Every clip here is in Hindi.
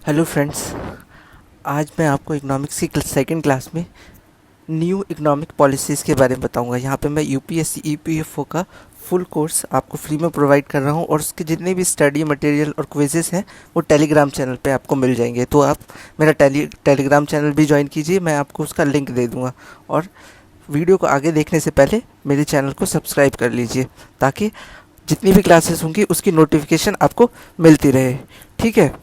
Hello friends. आज मैं आपको इकोनॉमिक्स की सेकंड क्लास में न्यू इकोनॉमिक पॉलिसीज़ के बारे में बताऊंगा। यहाँ पे मैं यूपीएससी ईपीएफओ का फुल कोर्स आपको फ्री में प्रोवाइड कर रहा हूँ और उसके जितने भी स्टडी मटेरियल और क्विजेस हैं वो टेलीग्राम चैनल पे आपको मिल जाएंगे। तो आप मेरा टेलीग्राम चैनल भी ज्वाइन कीजिए, मैं आपको उसका लिंक दे दूँगा। और वीडियो को आगे देखने से पहले मेरे चैनल को सब्सक्राइब कर लीजिए ताकि जितनी भी क्लासेस होंगी उसकी नोटिफिकेशन आपको मिलती रहे। ठीक है,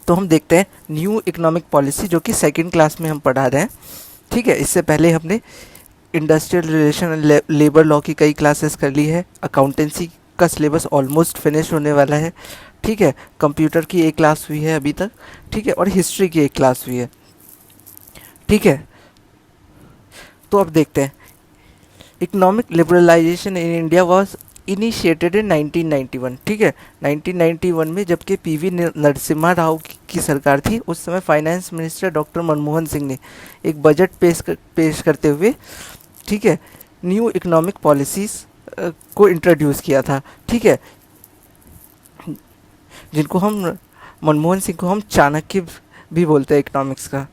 तो हम देखते हैं न्यू इकोनॉमिक पॉलिसी जो कि सेकंड क्लास में हम पढ़ा रहे हैं। ठीक है, इससे पहले हमने industrial relation and labour law की कई क्लासेस कर ली है। अकाउंटेंसी का सिलेबस ऑलमोस्ट फिनिश होने वाला है। ठीक है, कंप्यूटर की एक क्लास हुई है अभी तक। ठीक है, और हिस्ट्री की एक क्लास हुई है। ठीक है, तो अब देखते हैं economic liberalisation in India was initiated in 1991। ठीक है, 1991 में जबकि पीवी नरसिम्हा राव की सरकार थी, उस समय finance minister doctor Manmohan Singh ने एक बजट पेश करते हुए, ठीक है, न्यू इकोनॉमिक पॉलिसीज़ को इंट्रोड्यूस किया था। ठीक है, जिनको हम मनमोहन सिंह को हम चाणक्य भी बोलते हैं इकोनॉमिक्स का।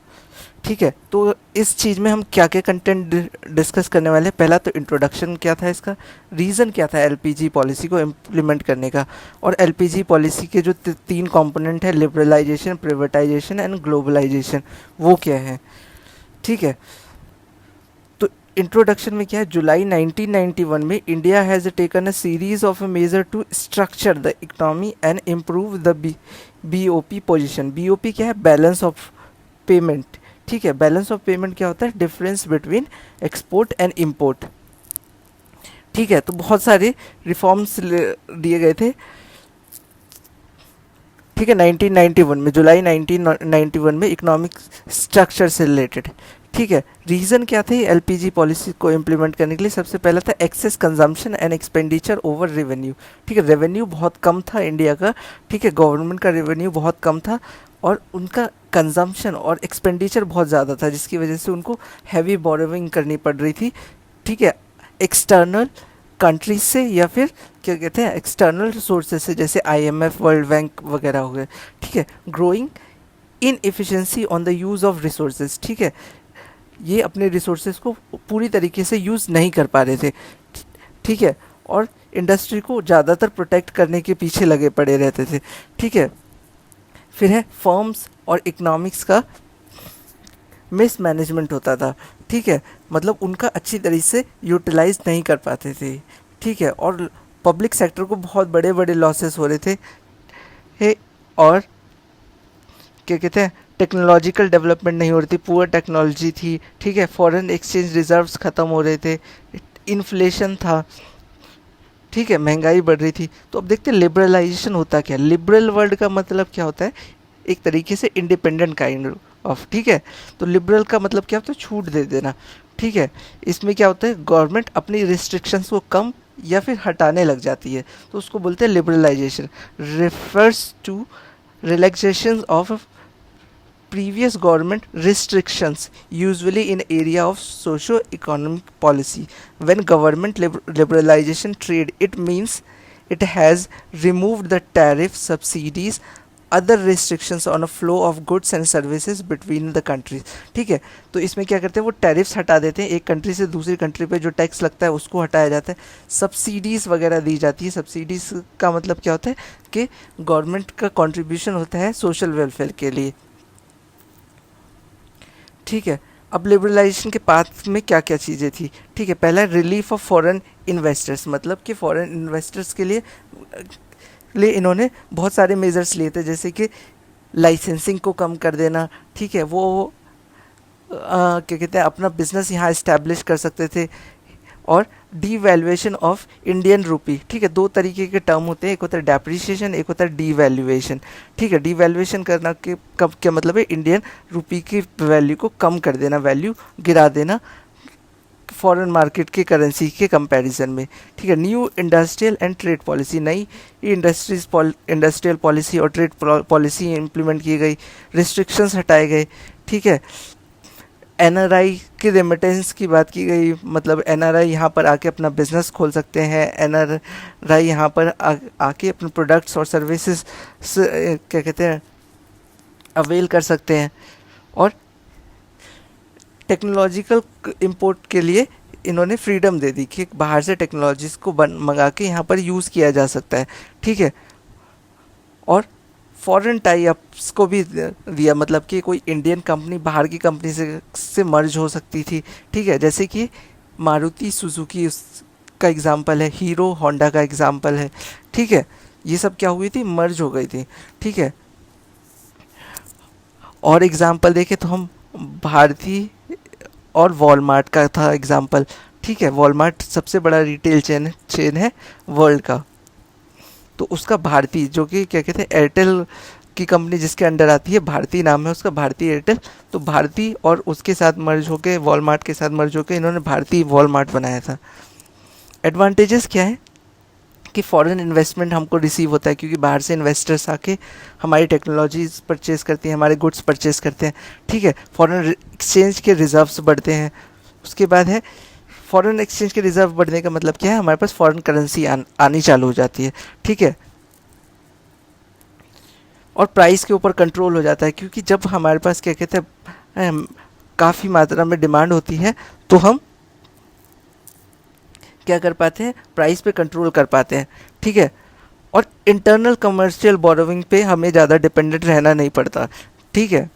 ठीक है, तो इस चीज़ में हम क्या क्या कंटेंट डिस्कस करने वाले हैं। पहला तो इंट्रोडक्शन क्या था, इसका रीज़न क्या था एलपीजी पॉलिसी को इम्प्लीमेंट करने का, और एलपीजी पॉलिसी के जो तीन कंपोनेंट है, लिबरलाइजेशन, प्राइवेटाइजेशन एंड ग्लोबलाइजेशन, वो क्या है। ठीक है, तो इंट्रोडक्शन में क्या है, जुलाई 1991 में India has taken a series of a major to structure the economy and improve the BOP position. BOP क्या है, बैलेंस ऑफ पेमेंट। ठीक है, बैलेंस ऑफ पेमेंट क्या होता है, difference between export and import. ठीक है, तो बहुत सारे रिफॉर्म्स दिए गए थे। ठीक है, 1991 में, जुलाई 1991 में इकोनॉमिक स्ट्रक्चर से रिलेटेड। ठीक है, रीज़न क्या थे एलपीजी पॉलिसी को इम्प्लीमेंट करने के लिए। सबसे पहला था excess consumption and expenditure over revenue. ठीक है, रेवेन्यू बहुत कम था इंडिया का। ठीक है, गवर्नमेंट का रेवेन्यू बहुत कम था और उनका कंजम्पशन और एक्सपेंडिचर बहुत ज़्यादा था, जिसकी वजह से उनको हैवी बोरोविंग करनी पड़ रही थी। ठीक है, एक्सटर्नल कंट्रीज से या फिर क्या कहते हैं एक्सटर्नल सोर्सेज से, जैसे आईएमएफ, वर्ल्ड बैंक वगैरह हो गए। ठीक है, growing in efficiency on the use of resources. ठीक है, ये अपने रिसोर्सेज को पूरी तरीके से यूज़ नहीं कर पा रहे थे। ठीक है, और इंडस्ट्री को ज़्यादातर प्रोटेक्ट करने के पीछे लगे पड़े रहते थे। ठीक है, फिर है फर्म्स और इकोनॉमिक्स का मिसमैनेजमेंट होता था। ठीक है, मतलब उनका अच्छी तरीके से यूटिलाइज नहीं कर पाते थे। ठीक है, और पब्लिक सेक्टर को बहुत बड़े बड़े लॉसेस हो रहे थे। और क्या कहते हैं टेक्नोलॉजिकल डेवलपमेंट नहीं हो रही थी, पुअर टेक्नोलॉजी थी। ठीक है, फॉरेन एक्सचेंज रिजर्व्स ख़त्म हो रहे थे, इन्फ्लेशन था। ठीक है, महंगाई बढ़ रही थी। तो अब देखते हैं लिबरलाइजेशन होता क्या। लिबरल वर्ड का मतलब क्या होता है, एक तरीके से इंडिपेंडेंट काइंड ऑफ। ठीक है, तो लिबरल का मतलब क्या होता है, छूट दे देना। ठीक है, इसमें क्या होता है, गवर्नमेंट अपनी रिस्ट्रिक्शंस को कम या फिर हटाने लग जाती है, तो उसको बोलते हैं liberalisation. Refers to relaxation of previous government restrictions, usually in area of socio-economic policy. When government liberalization trade, it means it has removed the tariff, subsidies, other restrictions on a flow of goods and services between the countries. ठीक है, तो इसमें क्या करते हैं, वो टैरिफ्स हटा देते हैं, एक कंट्री से दूसरी कंट्री पे जो टैक्स लगता है उसको हटाया जाता है, सब्सिडीज़ वगैरह दी जाती है। सब्सिडीज़ का मतलब क्या होता है कि गवर्नमेंट का कंट्रीब्यूशन होता है सोशल वेलफेयर के लिए। ठीक है, अब लिबरलाइजेशन के पाथ में क्या क्या चीज़ें थी। ठीक है, पहला रिलीफ ऑफ फॉरेन इन्वेस्टर्स, मतलब कि फॉरेन इन्वेस्टर्स के लिए इन्होंने बहुत सारे मेजर्स लिए थे, जैसे कि लाइसेंसिंग को कम कर देना। ठीक है, वो क्या कहते हैं अपना बिजनेस यहाँ इस्टेब्लिश कर सकते थे। और डीवैल्यूएशन ऑफ इंडियन रूपी। ठीक है, दो तरीके के टर्म होते हैं, एक होता है डेप्रिसिएशन, एक होता है डीवैल्यूएशन। ठीक है, डीवैल्यूएशन करना के कब क्या मतलब है, इंडियन रूपी की वैल्यू को कम कर देना, वैल्यू गिरा देना फॉरेन मार्केट के करेंसी के कंपैरिजन में। ठीक है, new industrial and trade policy, नई इंडस्ट्रियल पॉलिसी और ट्रेड पॉलिसी इम्प्लीमेंट की गई, रिस्ट्रिक्शंस हटाए गए। ठीक है, एनआरआई की रेमिटेंस की बात की गई, मतलब एनआरआई यहाँ पर आके अपना बिजनेस खोल सकते हैं, एनआरआई यहाँ पर आके अपने प्रोडक्ट्स और सर्विसेज क्या कहते हैं अवेल कर सकते हैं। और टेक्नोलॉजिकल इंपोर्ट के लिए इन्होंने फ्रीडम दे दी कि बाहर से टेक्नोलॉजीज़ को मंगा के यहाँ पर यूज़ किया जा सकता है, ठीक है। और फॉरेन टाई अप्स को भी दिया, मतलब कि कोई इंडियन कंपनी बाहर की कंपनी से मर्ज हो सकती थी, ठीक है। जैसे कि मारुति सुजुकी का एग्ज़ाम्पल है, हीरो होंडा का एग्ज़ाम्पल है, ठीक है। ये सब क्या हुई थी, मर्ज हो गई थी, ठीक है। और एग्ज़ाम्पल देखें तो हम भारतीय और वॉलमार्ट का था एग्ज़ाम्पल, ठीक है। वॉलमार्ट सबसे बड़ा रिटेल चेन है वर्ल्ड का। तो उसका भारती, जो कि क्या कहते हैं, एयरटेल की कंपनी जिसके अंडर आती है, भारती नाम है उसका, भारती एयरटेल। तो भारती और उसके साथ मर्ज होके, वॉलमार्ट के साथ मर्ज होके इन्होंने भारती वॉलमार्ट बनाया था। एडवांटेजेस क्या है कि फॉरेन इन्वेस्टमेंट हमको रिसीव होता है, क्योंकि बाहर से इन्वेस्टर्स आके हमारी टेक्नोलॉजीज परचेज करती हैं, हमारे गुड्स परचेज करते हैं, ठीक है। फॉरेन एक्सचेंज के रिजर्व्स बढ़ते हैं। उसके बाद है फॉरेन एक्सचेंज के रिजर्व बढ़ने का मतलब क्या है, हमारे पास फॉरेन करेंसी आनी चालू हो जाती है, ठीक है। और प्राइस के ऊपर कंट्रोल हो जाता है, क्योंकि जब हमारे पास क्या कहते हैं काफ़ी मात्रा में डिमांड होती है, तो हम क्या कर पाते हैं, प्राइस पे कंट्रोल कर पाते हैं, ठीक है। और इंटरनल कमर्शियल बोरोविंग पे हमें ज़्यादा डिपेंडेंट रहना नहीं पड़ता, ठीक है।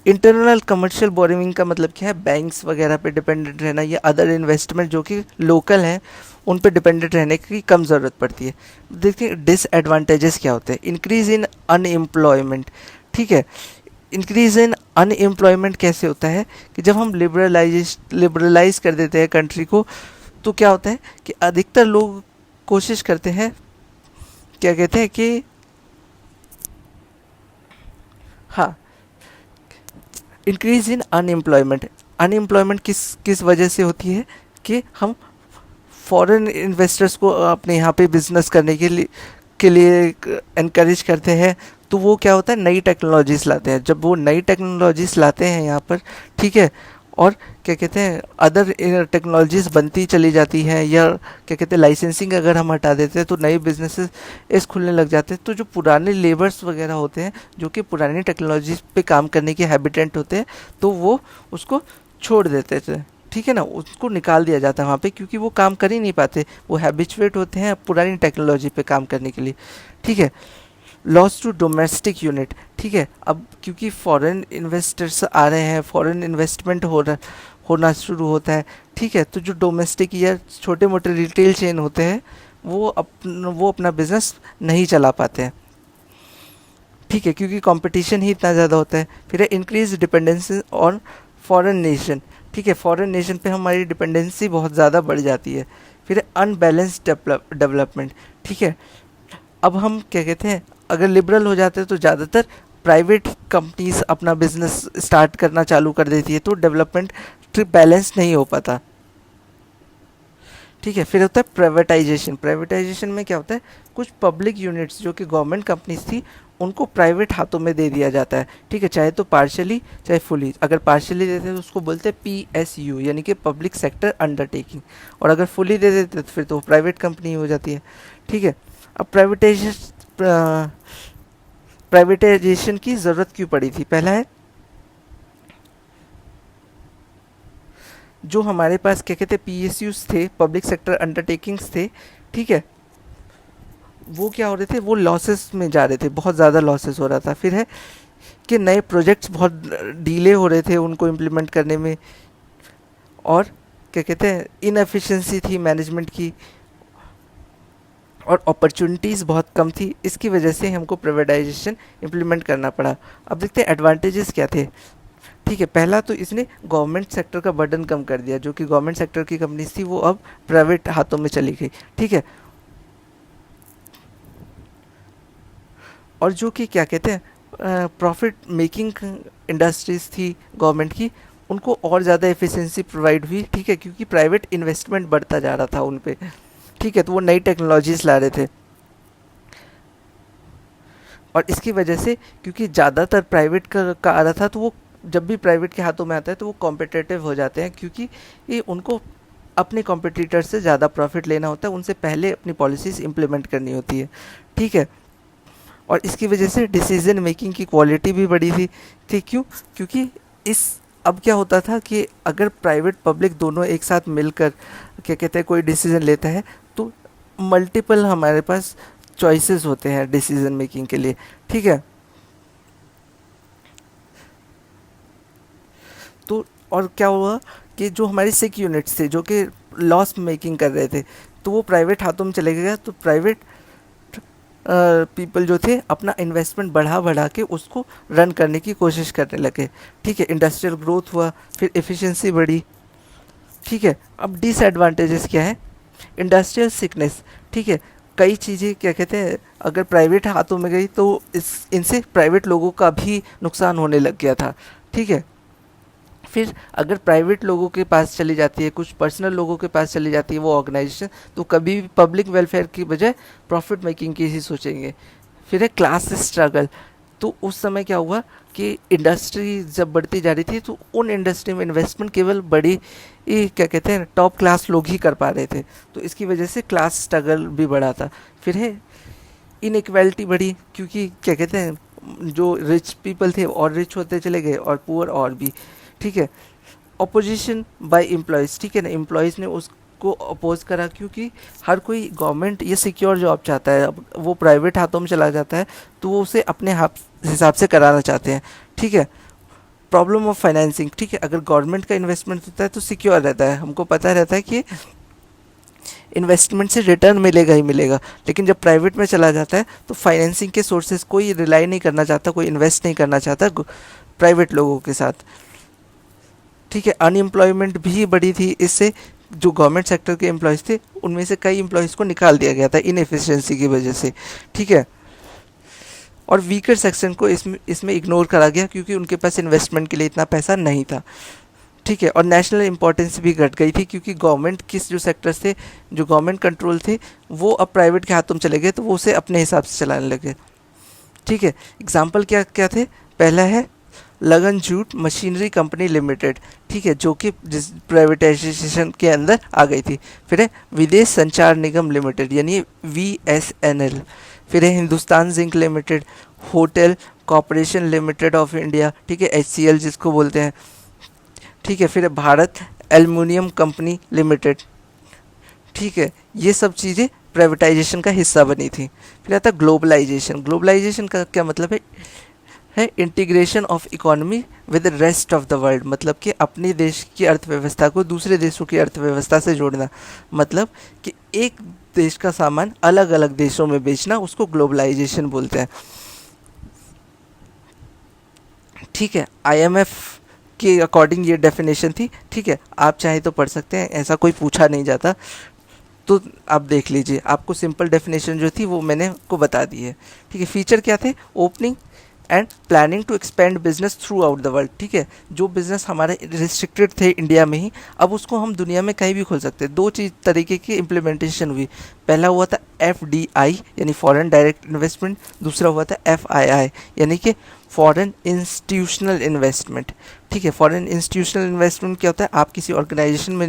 इंटरनल कमर्शियल बोरोविंग का मतलब क्या है, बैंक्स वगैरह पे डिपेंडेंट रहना या अदर इन्वेस्टमेंट जो कि लोकल हैं उन पे डिपेंडेंट रहने की कम ज़रूरत पड़ती है। देखिए डिसएडवांटेजेस क्या होते हैं, इंक्रीज इन अनएम्प्लॉयमेंट, ठीक है। इंक्रीज इन अनएम्प्लॉयमेंट कैसे होता है कि जब हम लिबरलाइज कर देते हैं कंट्री को, तो क्या होता है कि अधिकतर लोग कोशिश करते हैं, क्या कहते हैं कि हाँ, इंक्रीज इन अनएम्प्लॉयमेंट। अनएम्प्लॉयमेंट किस किस वजह से होती है कि हम फॉरेन इन्वेस्टर्स को अपने यहाँ पे बिजनेस करने के लिए एनकरेज करते हैं। तो वो क्या होता है, नई टेक्नोलॉजीज़ लाते हैं। जब वो नई टेक्नोलॉजीज़ लाते हैं यहाँ पर, ठीक है, और क्या कहते हैं अदर टेक्नोलॉजीज़ बनती चली जाती हैं, या क्या कहते हैं लाइसेंसिंग अगर हम हटा देते हैं तो नए बिजनेसेस इस खुलने लग जाते हैं। तो जो पुराने लेबर्स वगैरह होते हैं जो कि पुरानी टेक्नोलॉजी पे काम करने के हैबिटेंट होते हैं, तो वो उसको छोड़ देते थे, ठीक है ना, उसको निकाल दिया जाता है वहाँ पे, क्योंकि वो काम कर ही नहीं पाते, वो हैबिचुएट होते हैं पुरानी टेक्नोलॉजी पे काम करने के लिए, ठीक है। लॉस टू डोमेस्टिक यूनिट, ठीक है। अब क्योंकि फॉरेन इन्वेस्टर्स आ रहे हैं, फॉरेन इन्वेस्टमेंट होना शुरू होता है, ठीक है। तो जो डोमेस्टिक या छोटे मोटे रिटेल चेन होते हैं वो अपना बिजनेस नहीं चला पाते हैं, ठीक है, क्योंकि कंपटीशन ही इतना ज़्यादा होता है। फिर है increase dependency on foreign nation, ठीक है, फॉरेन नेशन पे हमारी डिपेंडेंसी बहुत ज़्यादा बढ़ जाती है। फिर है अनबैलेंस्ड डेवलपमेंट, ठीक है। अब हम क्या कहते हैं, अगर लिबरल हो जाते हैं तो ज़्यादातर प्राइवेट कंपनीज अपना बिजनेस स्टार्ट करना चालू कर देती है, तो डेवलपमेंट बैलेंस नहीं हो पाता, ठीक है। फिर होता है प्राइवेटाइजेशन। प्राइवेटाइजेशन में क्या होता है, कुछ पब्लिक यूनिट्स जो कि गवर्नमेंट कंपनीज थी उनको प्राइवेट हाथों में दे दिया जाता है, ठीक है, चाहे तो पार्शली चाहे फुली। अगर पार्शली देते हैं तो उसको बोलते हैं PSU, यानी कि पब्लिक सेक्टर अंडरटेकिंग, और अगर फुली दे देते तो फिर तो प्राइवेट कंपनी हो जाती है, ठीक है। अब प्राइवेटाइजेशन की ज़रूरत क्यों पड़ी थी, पहला है जो हमारे पास क्या कहते हैं PSUs थे, पब्लिक सेक्टर अंडरटेकिंग्स थे, ठीक है, वो क्या हो रहे थे, वो लॉसेस में जा रहे थे, बहुत ज़्यादा लॉसेस हो रहा था। फिर है कि नए प्रोजेक्ट्स बहुत डिले हो रहे थे उनको इम्प्लीमेंट करने में, और क्या कहते हैं इनएफिशिएंसी थी मैनेजमेंट की, और अपॉर्चुनिटीज़ बहुत कम थी। इसकी वजह से हमको प्राइवेटाइजेशन इम्प्लीमेंट करना पड़ा। अब देखते हैं एडवांटेजेस क्या थे, ठीक है। पहला तो इसने गवर्नमेंट सेक्टर का बर्डन कम कर दिया, जो कि गवर्नमेंट सेक्टर की कंपनीज थी वो अब प्राइवेट हाथों में चली गई, ठीक है। और जो कि क्या कहते हैं प्रॉफिट मेकिंग इंडस्ट्रीज थी गवर्नमेंट की, उनको और ज़्यादा एफिशिएंसी प्रोवाइड हुई, ठीक है, क्योंकि प्राइवेट इन्वेस्टमेंट बढ़ता जा रहा था उन पे, ठीक है। तो वो नई टेक्नोलॉजीज ला रहे थे, और इसकी वजह से क्योंकि ज़्यादातर प्राइवेट का आ रहा था, तो वो जब भी प्राइवेट के हाथों में आता है तो वो कॉम्पिटिटिव हो जाते हैं, क्योंकि ये उनको अपने कॉम्पिटिटर से ज़्यादा प्रॉफिट लेना होता है, उनसे पहले अपनी पॉलिसीज़ इम्प्लीमेंट करनी होती है, ठीक है। और इसकी वजह से डिसीजन मेकिंग की क्वालिटी भी बढ़ी थी क्यों? क्योंकि इस अब क्या होता था कि अगर प्राइवेट पब्लिक दोनों एक साथ मिलकर क्या कहते हैं कोई डिसीजन लेता है तो मल्टीपल हमारे पास चॉइसेस होते हैं डिसीजन मेकिंग के लिए, ठीक है। तो और क्या हुआ कि जो हमारी सिक यूनिट्स थे जो कि लॉस मेकिंग कर रहे थे तो वो प्राइवेट हाथों में चले गया, तो प्राइवेट पीपल जो थे अपना इन्वेस्टमेंट बढ़ा बढ़ा के उसको रन करने की कोशिश करने लगे, ठीक है। इंडस्ट्रियल ग्रोथ हुआ, फिर एफिशिएंसी बढ़ी, ठीक है। अब डिसएडवांटेजेस क्या है? इंडस्ट्रियल सिकनेस, ठीक है। कई चीज़ें क्या कहते हैं अगर प्राइवेट हाथों में गई तो इस इनसे प्राइवेट लोगों का भी नुकसान होने लग गया था, ठीक है। फिर अगर प्राइवेट लोगों के पास चली जाती है, कुछ पर्सनल लोगों के पास चली जाती है वो ऑर्गेनाइजेशन, तो कभी भी पब्लिक वेलफेयर की बजाय प्रॉफिट मेकिंग की ही सोचेंगे। फिर है क्लास स्ट्रगल। तो उस समय क्या हुआ कि इंडस्ट्री जब बढ़ती जा रही थी तो उन इंडस्ट्री में इन्वेस्टमेंट केवल बड़ी क्या कहते हैं टॉप क्लास लोग ही कर पा रहे थे, तो इसकी वजह से क्लास स्ट्रगल भी बढ़ा था। फिर है इनइक्वालिटी बढ़ी, क्योंकि क्या कहते हैं जो रिच पीपल थे और रिच होते चले गए और पुअर और भी, ठीक है। अपोजिशन बाय एम्प्लॉयज़, ठीक है ना, एम्प्लॉयज़ ने उसको अपोज करा क्योंकि हर कोई गवर्नमेंट ये सिक्योर जॉब चाहता है। अब वो प्राइवेट हाथों में चला जाता है तो वो उसे अपने हिसाब से कराना चाहते हैं, ठीक है। प्रॉब्लम ऑफ फाइनेंसिंग, ठीक है, अगर गवर्नमेंट का इन्वेस्टमेंट होता है तो सिक्योर रहता है, हमको पता रहता है कि इन्वेस्टमेंट से रिटर्न मिलेगा ही मिलेगा। लेकिन जब प्राइवेट में चला जाता है तो फाइनेंसिंग के सोर्सेज कोई रिलाई नहीं करना चाहता, कोई इन्वेस्ट नहीं करना चाहता प्राइवेट लोगों के साथ, ठीक है। अनएम्प्लॉयमेंट भी बढ़ी थी, इससे जो गवर्नमेंट सेक्टर के एम्प्लॉयज़ थे उनमें से कई एम्प्लॉयज़ को निकाल दिया गया था इनएफिशिएंसी की वजह से, ठीक है। और वीकर सेक्शन को इसमें इग्नोर करा गया क्योंकि उनके पास इन्वेस्टमेंट के लिए इतना पैसा नहीं था, ठीक है। और नेशनल इंपॉर्टेंस भी घट गई थी क्योंकि गवर्नमेंट किस जो सेक्टर्स थे जो गवर्नमेंट कंट्रोल थे वो अब प्राइवेट के हाथों में चले गए, तो वो उसे अपने हिसाब से चलाने लगे, ठीक है। एग्जाम्पल क्या क्या थे? पहला है लगन जूट मशीनरी कंपनी लिमिटेड, ठीक है, जो कि जिस प्राइवेटाइजेशन के अंदर आ गई थी। फिर है विदेश संचार निगम लिमिटेड यानी VSNL। फिर है Hindustan zinc limited, hotel corporation limited of India, ठीक है, HCL जिसको बोलते हैं, ठीक है। फिर है भारत एल्युमिनियम कंपनी लिमिटेड, ठीक है। ये सब चीज़ें प्राइवेटाइजेशन का हिस्सा बनी थी। फिर आता ग्लोबलाइजेशन। ग्लोबलाइजेशन का क्या मतलब है integration of economy with the rest of the world, मतलब कि अपने देश की अर्थव्यवस्था को दूसरे देशों की अर्थव्यवस्था से जोड़ना, मतलब कि एक देश का सामान अलग अलग देशों में बेचना, उसको ग्लोबलाइजेशन बोलते हैं, ठीक है। IMF के अकॉर्डिंग ये डेफिनेशन थी, ठीक है। आप चाहे तो पढ़ सकते हैं, ऐसा कोई पूछा नहीं जाता, तो आप देख लीजिए। आपको सिंपल डेफिनेशन जो थी वो मैंने आपको बता दी है, ठीक है। फीचर क्या थे? Opening and planning to expand business throughout the world, ठीक है। जो बिजनेस हमारे रिस्ट्रिक्टेड थे इंडिया में ही, अब उसको हम दुनिया में कहीं भी खोल सकते हैं। दो चीज़ तरीके की इम्प्लीमेंटेशन हुई। पहला हुआ था FDI यानी फॉरेन डायरेक्ट इन्वेस्टमेंट, दूसरा हुआ था FII यानी कि फॉरेन इंस्टीट्यूशनल इन्वेस्टमेंट, ठीक है। फॉरेन इंस्टीट्यूशनल इन्वेस्टमेंट क्या होता है? आप किसी ऑर्गेनाइजेशन में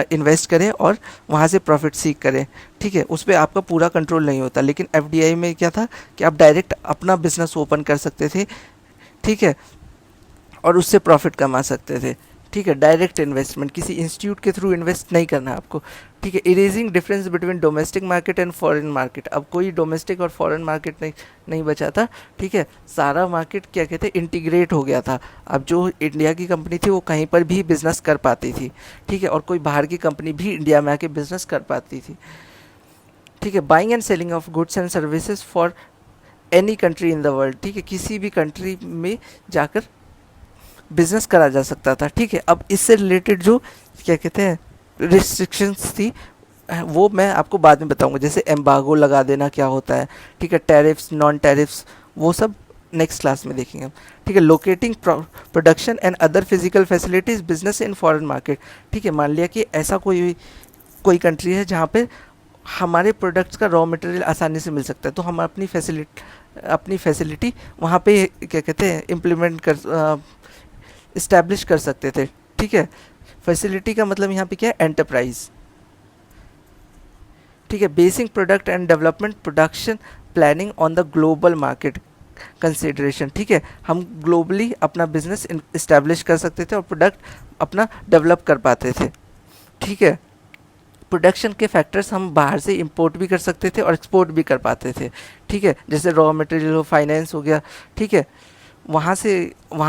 इन्वेस्ट करें और वहाँ से प्रॉफिट सीख करें, ठीक है, उस पर आपका पूरा कंट्रोल नहीं होता। लेकिन FDI में क्या था कि आप डायरेक्ट अपना बिजनेस ओपन कर सकते थे, ठीक है, और उससे प्रॉफिट कमा सकते थे, ठीक है। डायरेक्ट इन्वेस्टमेंट, किसी इंस्टीट्यूट के थ्रू इन्वेस्ट नहीं करना आपको, ठीक है। Erasing difference between domestic market and foreign market. अब कोई डोमेस्टिक और फॉरेन मार्केट नहीं बचा था, ठीक है। सारा मार्केट क्या कहते हैं इंटीग्रेट हो गया था। अब जो इंडिया की कंपनी थी वो कहीं पर भी बिजनेस कर पाती थी, ठीक है, और कोई बाहर की कंपनी भी इंडिया में आके बिजनेस कर पाती थी, ठीक है। Buying and selling of goods and services for any country in the world, ठीक है, किसी भी कंट्री में जाकर बिजनेस करा जा सकता था, ठीक है। अब इससे रिलेटेड जो क्या कहते हैं रिस्ट्रिक्शंस थी वो मैं आपको बाद में बताऊंगा, जैसे एम्बार्गो लगा देना क्या होता है, ठीक है, टैरिफ्स, नॉन टैरिफ्स, वो सब नेक्स्ट क्लास में देखेंगे हम, ठीक है। Locating production and other physical facilities business in foreign market, ठीक है। मान लिया कि ऐसा कोई कंट्री है जहाँ पे हमारे प्रोडक्ट्स का रॉ मटेरियल आसानी से मिल सकता है, तो हम अपनी फैसिलिटी वहाँ पे क्या कहते हैं इम्प्लीमेंट कर इस्टेब्लिश कर सकते थे, ठीक है। फैसिलिटी का मतलब यहाँ पे क्या है? एंटरप्राइज, ठीक है, basic product and development, production, planning on the global market consideration. ठीक है, हम ग्लोबली अपना बिजनेस इस्टेब्लिश कर सकते थे और प्रोडक्ट अपना डेवलप कर पाते थे। ठीक है, प्रोडक्शन के फैक्टर्स हम बाहर से इंपोर्ट भी कर सकते थे और एक्सपोर्ट भी कर पाते थे। ठीक है, जैसे रॉ मटेरियल हो, फाइनेंस हो गया। ठीक है, वहाँ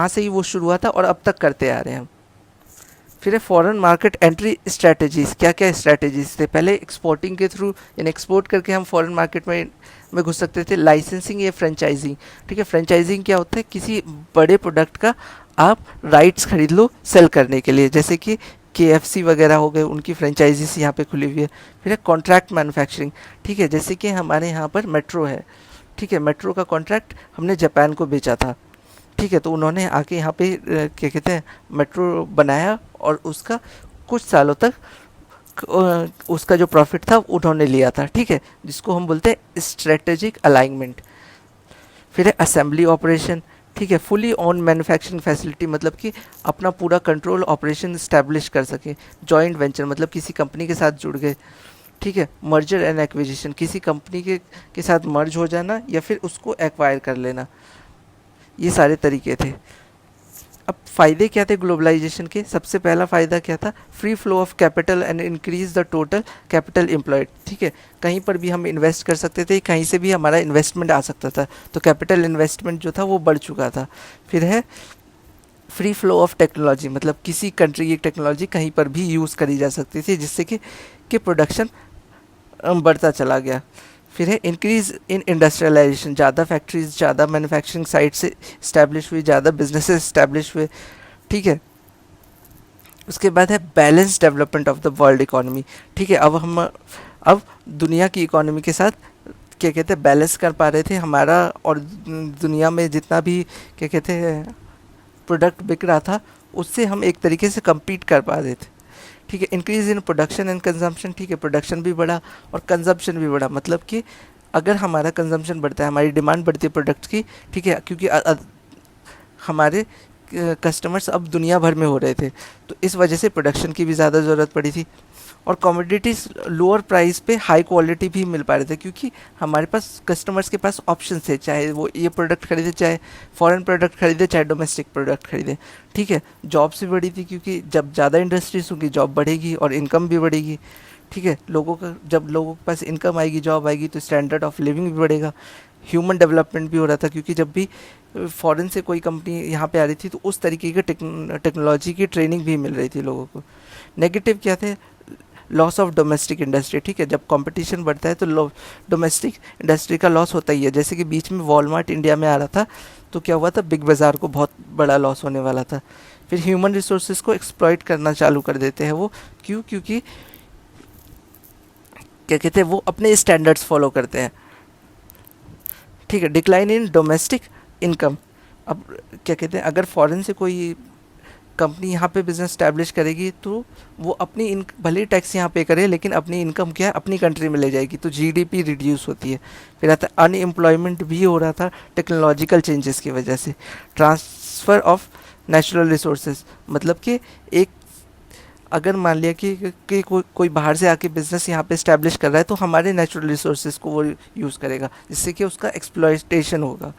से ही वो शुरू हुआ था और अब तक करते आ रहे हैं हम। फिर है फॉरेन मार्केट एंट्री स्ट्रैटेजीज। क्या क्या स्ट्रैटेजीज थे? पहले एक्सपोर्टिंग के थ्रू, यानी एक्सपोर्ट करके हम फॉरेन मार्केट में घुस सकते थे। लाइसेंसिंग या फ्रेंचाइजिंग। ठीक है, फ्रेंचाइजिंग क्या होता है? किसी बड़े प्रोडक्ट का आप राइट्स खरीद लो सेल करने के लिए, जैसे कि KFC वगैरह हो गए, उनकी फ्रेंचाइजीज यहाँ पे खुली हुई है। फिर है कॉन्ट्रैक्ट मैन्युफैक्चरिंग। ठीक है, जैसे कि हमारे यहाँ पर मेट्रो है। ठीक है, मेट्रो का कॉन्ट्रैक्ट हमने जापान को बेचा था। ठीक है, तो उन्होंने आके यहाँ पे क्या कहते हैं, मेट्रो बनाया और उसका कुछ सालों तक उसका जो प्रॉफिट था उन्होंने लिया था। ठीक है, जिसको हम बोलते हैं स्ट्रेटेजिक अलाइनमेंट। फिर है असेंबली ऑपरेशन। ठीक है, फुली ऑन मैन्युफैक्चरिंग फैसिलिटी, मतलब कि अपना पूरा कंट्रोल ऑपरेशन इस्टेब्लिश कर सके। जॉइंट वेंचर, मतलब किसी कंपनी के साथ जुड़ गए। ठीक है, मर्जर एंड एक्विजिशन, किसी कंपनी के साथ मर्ज हो जाना या फिर उसको एक्वायर कर लेना। ये सारे तरीके थे। अब फ़ायदे क्या थे ग्लोबलाइजेशन के? सबसे पहला फ़ायदा क्या था? Free flow of capital and increase the total capital employed. ठीक है, कहीं पर भी हम इन्वेस्ट कर सकते थे, कहीं से भी हमारा इन्वेस्टमेंट आ सकता था, तो कैपिटल इन्वेस्टमेंट जो था वो बढ़ चुका था। फिर है फ्री फ्लो ऑफ टेक्नोलॉजी, मतलब किसी कंट्री की टेक्नोलॉजी कहीं पर भी यूज़ करी जा सकती थी, जिससे कि प्रोडक्शन बढ़ता चला गया। फिर है इंक्रीज इन इंडस्ट्रियलाइजेशन, ज़्यादा फैक्ट्रीज, ज़्यादा मैन्युफैक्चरिंग साइट से इस्टेब्लिश हुई, ज़्यादा बिजनेसेस इस्टेब्लिश हुए। ठीक है, उसके बाद है balance development of the world economy. ठीक है, अब दुनिया की इकोनॉमी के साथ क्या कहते हैं बैलेंस कर पा रहे थे हमारा, और दुनिया में जितना भी क्या कहते हैं प्रोडक्ट बिक रहा था उससे हम एक तरीके से compete कर पा रहे थे। ठीक है, increase in production and consumption. ठीक है, प्रोडक्शन भी बढ़ा और कंजम्पशन भी बढ़ा, मतलब कि अगर हमारा कंजम्पशन बढ़ता है, हमारी डिमांड बढ़ती है प्रोडक्ट्स की। ठीक है, क्योंकि हमारे कस्टमर्स अब दुनिया भर में हो रहे थे, तो इस वजह से प्रोडक्शन की भी ज़्यादा ज़रूरत पड़ी थी। और कमोडिटीज़ लोअर प्राइस पे हाई क्वालिटी भी मिल पा रहे थे, क्योंकि हमारे पास कस्टमर्स के पास ऑप्शन थे, चाहे वो ये प्रोडक्ट खरीदे, चाहे फॉरेन प्रोडक्ट खरीदे, चाहे डोमेस्टिक प्रोडक्ट खरीदे। ठीक है, जॉब्स भी बढ़ी थी, क्योंकि जब ज़्यादा इंडस्ट्रीज होंगी जॉब बढ़ेगी और इनकम भी बढ़ेगी। ठीक है, जब लोगों के पास इनकम आएगी, जॉब आएगी, तो स्टैंडर्ड ऑफ लिविंग भी बढ़ेगा। ह्यूमन डेवलपमेंट भी हो रहा था, क्योंकि जब भी फॉरेन से कोई कंपनी यहाँ पे आ रही थी तो उस तरीके की टेक्नोलॉजी की ट्रेनिंग भी मिल रही थी लोगों को। नेगेटिव क्या थे? Loss of domestic industry. ठीक है, जब कंपटीशन बढ़ता है तो डोमेस्टिक इंडस्ट्री का लॉस होता ही है। जैसे कि बीच में वॉलमार्ट इंडिया में आ रहा था, तो क्या हुआ था, बिग बाज़ार को बहुत बड़ा लॉस होने वाला था। फिर ह्यूमन रिसोर्सेज को एक्सप्लॉइट करना चालू कर देते हैं वो। क्योंकि क्या कहते हैं, वो अपने स्टैंडर्ड्स फॉलो करते हैं। ठीक है, डिक्लाइन इन डोमेस्टिक इनकम। अब क्या कहते हैं, अगर फॉरेन से कोई कंपनी यहाँ पे बिजनेस स्टैब्लिश करेगी तो वो अपनी भले ही टैक्स यहाँ पे करे, लेकिन अपनी इनकम क्या है अपनी कंट्री में ले जाएगी, तो जीडीपी रिड्यूस होती है। फिर आता है अनएम्प्लॉयमेंट भी हो रहा था टेक्नोलॉजिकल चेंजेस की वजह से। ट्रांसफ़र ऑफ नेचुरल रिसोर्सेज, मतलब कि एक अगर मान लिया कि कोई बाहर से आके बिजनेस यहाँ पे स्टैब्लिश कर रहा है, तो हमारे नेचुरल रिसोर्सेज को वो यूज़ करेगा, जिससे कि उसका एक्सप्लॉयटेशन होगा।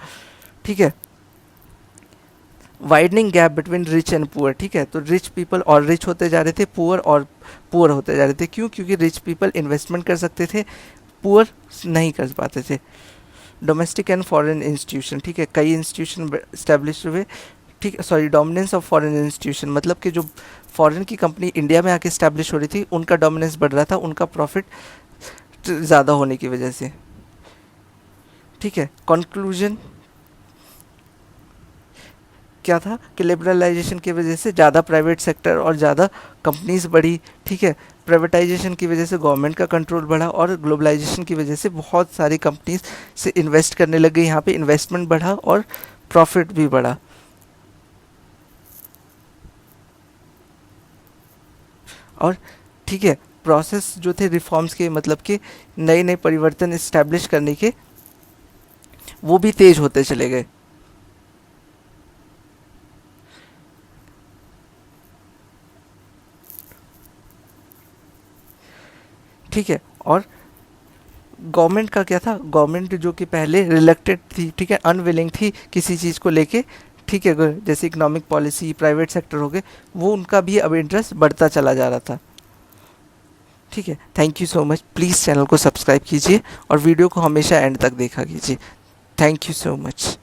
ठीक है, widening gap between rich and poor. ठीक है, तो रिच पीपल और रिच होते जा रहे थे, पुअर और पुअर होते जा रहे थे। क्यों? क्योंकि रिच पीपल इन्वेस्टमेंट कर सकते थे, पुअर नहीं कर पाते थे। Domestic and foreign institution. ठीक है, कई इंस्टीट्यूशन इस्टेब्लिश हुए। ठीक है, sorry, dominance of foreign institution, मतलब कि जो फॉरेन की कंपनी इंडिया में आके इस्टेब्लिश हो रही थी उनका डोमिनेंस बढ़ रहा था, उनका प्रॉफिट ज़्यादा होने की वजह से। ठीक है, कंक्लूजन क्या था कि लिबरलाइजेशन की वजह से ज़्यादा प्राइवेट सेक्टर और ज़्यादा कंपनीज बढ़ी। ठीक है, प्राइवेटाइजेशन की वजह से गवर्नमेंट का कंट्रोल बढ़ा, और ग्लोबलाइजेशन की वजह से बहुत सारी कंपनीज से इन्वेस्ट करने लग गई, यहाँ पे इन्वेस्टमेंट बढ़ा और प्रॉफिट भी बढ़ा। और ठीक है, प्रोसेस जो थे रिफॉर्म्स के, मतलब कि नए नए परिवर्तन इस्टेब्लिश करने के, वो भी तेज होते चले गए। ठीक है, और गवर्नमेंट का क्या था, गवर्नमेंट जो कि पहले रिलेक्टेड थी, ठीक है, अनविलिंग थी किसी चीज़ को लेके, ठीक है, जैसे इकोनॉमिक पॉलिसी, प्राइवेट सेक्टर हो गए, वो उनका भी अब इंटरेस्ट बढ़ता चला जा रहा था। ठीक है, thank you so much. Please channel को सब्सक्राइब कीजिए और वीडियो को हमेशा एंड तक देखा कीजिए। Thank you so much.